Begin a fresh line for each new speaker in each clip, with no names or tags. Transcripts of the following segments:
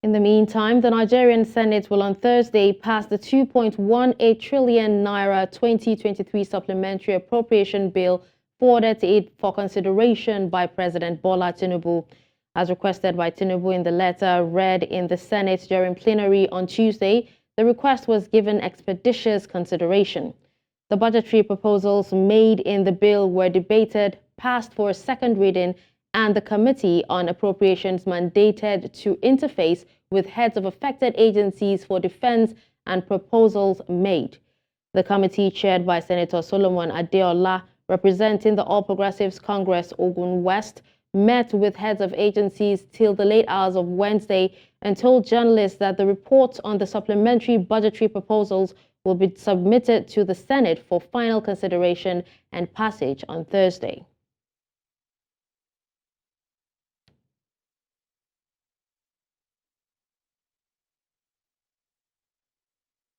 In the meantime, the Nigerian Senate will on Thursday pass the 2.18 trillion naira 2023 Supplementary Appropriation Bill forwarded to it for consideration by President Bola Tinubu. As requested by Tinubu in the letter read in the Senate during plenary on Tuesday, the request was given expeditious consideration. The budgetary proposals made in the bill were debated, passed for a second reading, and the Committee on Appropriations mandated to interface with heads of affected agencies for defense and proposals made. The committee, chaired by Senator Solomon Adeola, representing the All Progressives Congress Ogun West, met with heads of agencies till the late hours of Wednesday and told journalists that the report on the supplementary budgetary proposals will be submitted to the Senate for final consideration and passage on Thursday.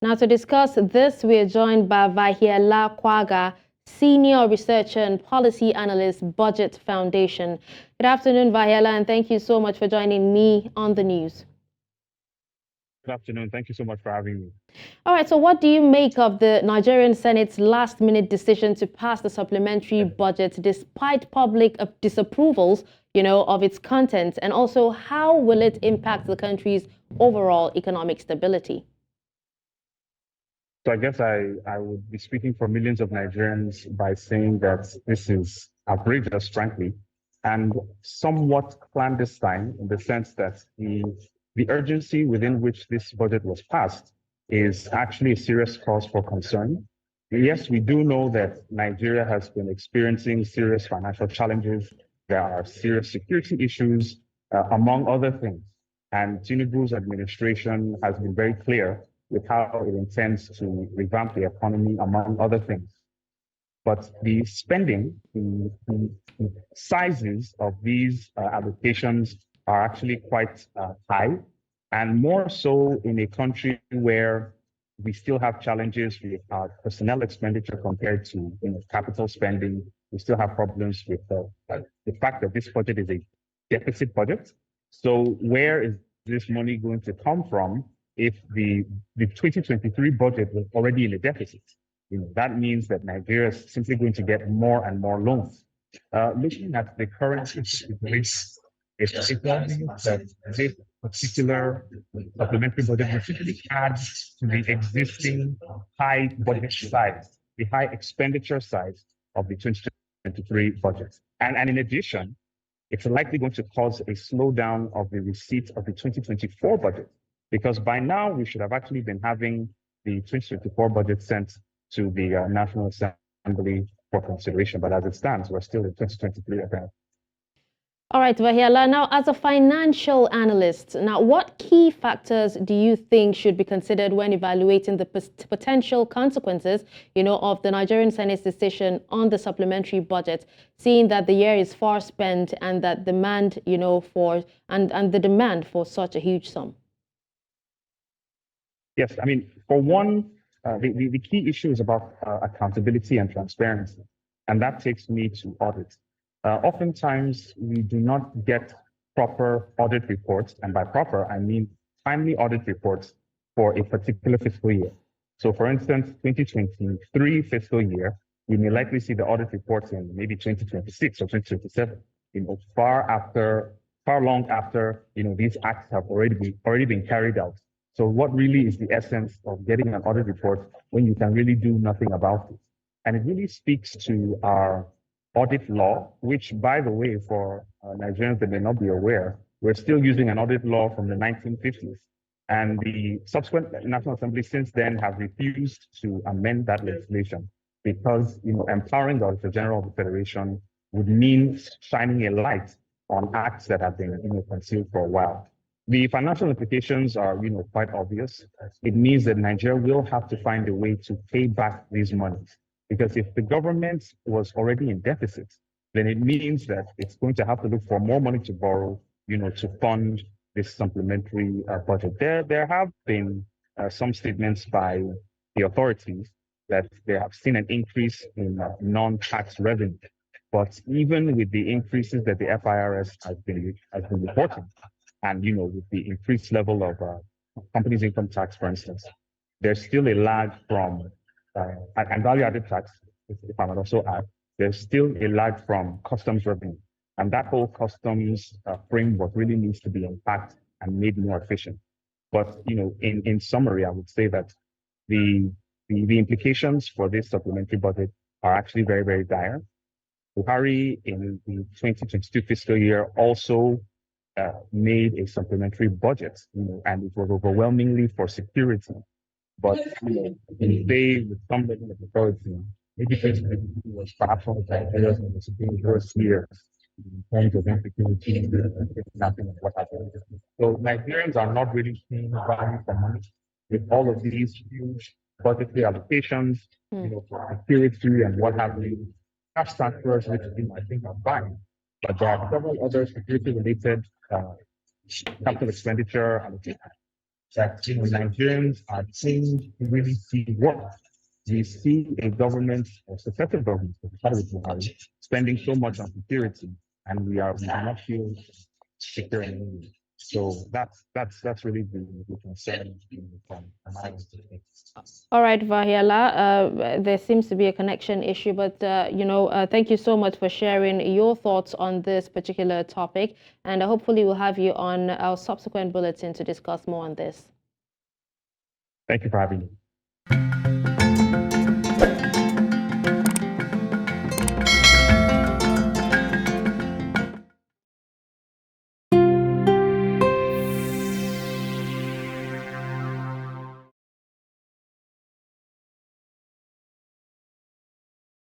Now, to discuss this, we are joined by Vahiela Kwaga, Senior Researcher and Policy Analyst, Budget Foundation. Good afternoon, Vahiela, and thank you so much for joining me on the news.
Good afternoon. Thank you so much for having me.
All right, so what do you make of the Nigerian Senate's last-minute decision to pass the supplementary budget despite public disapprovals, of its content? And also, how will it impact the country's overall economic stability?
So I guess I would be speaking for millions of Nigerians by saying that this is outrageous, frankly, and somewhat clandestine in the sense that the urgency within which this budget was passed is actually a serious cause for concern. Yes, we do know that Nigeria has been experiencing serious financial challenges. There are serious security issues, among other things. And Tinubu's administration has been very clear with how it intends to revamp the economy, among other things. But the spending, the sizes of these allocations are actually quite high, and more so in a country where we still have challenges with our personnel expenditure compared to capital spending. We still have problems with the fact that this budget is a deficit budget. So where is this money going to come from if the 2023 budget was already in a deficit? That means that Nigeria is simply going to get more and more loans. Looking at the current situation, it's that this particular supplementary budget will simply add to the existing high budget size, the high expenditure size of the 2023 budget. And in addition, it's likely going to cause a slowdown of the receipt of the 2024 budget, because by now we should have actually been having the 2024 budget sent to the National Assembly for consideration. But as it stands, we're still in 2023 apparently.
All right, Vahiela, now as a financial analyst, what key factors do you think should be considered when evaluating the potential consequences, of the Nigerian Senate's decision on the supplementary budget, seeing that the year is far spent and that demand, and the demand for such a huge sum?
Yes, I mean, for one, the key issue is about accountability and transparency, and that takes me to audit. Oftentimes, we do not get proper audit reports, and by proper, I mean timely audit reports for a particular fiscal year. So for instance, 2023 fiscal year, we may likely see the audit reports in maybe 2026 or 2027, far long after, these acts have already been carried out. So what really is the essence of getting an audit report when you can really do nothing about it? And it really speaks to our audit law, which, by the way, for Nigerians that may not be aware, we're still using an audit law from the 1950s. And the subsequent National Assembly since then have refused to amend that legislation because, empowering the Auditor General of the Federation would mean shining a light on acts that have been, concealed for a while. The financial implications are, quite obvious. It means that Nigeria will have to find a way to pay back these monies. Because if the government was already in deficit, then it means that it's going to have to look for more money to borrow, to fund this supplementary budget. There have been some statements by the authorities that they have seen an increase in non-tax revenue. But even with the increases that the FIRS has been reporting, And, with the increased level of companies' income tax, for instance, there's still a lag from, and value-added tax, if I might also add, there's still a lag from customs revenue. And that whole customs framework really needs to be unpacked and made more efficient. But, in summary, I would say that the implications for this supplementary budget are actually very, very dire. Buhari in the 2022 fiscal year also made a supplementary budget, and it was overwhelmingly for security. But they, with some level of authority, maybe President was perhaps one of the areas in the Supreme Court's years in terms of insecurity, nothing of what happened. So Nigerians are not really seeing value for money with all of these huge budgetary allocations, for security and what have you. Cash transfers, which I think are fine, but there are several other security-related capital expenditure allocations that Nigerians are seeing to really see work. We see a government, or successive government, spending so much on security, and we do not feel secure anymore. So that's really the concern from my perspective.
All right, Vahiala, there seems to be a connection issue, but thank you so much for sharing your thoughts on this particular topic, and hopefully we'll have you on our subsequent bulletin to discuss more on this.
Thank you for having me.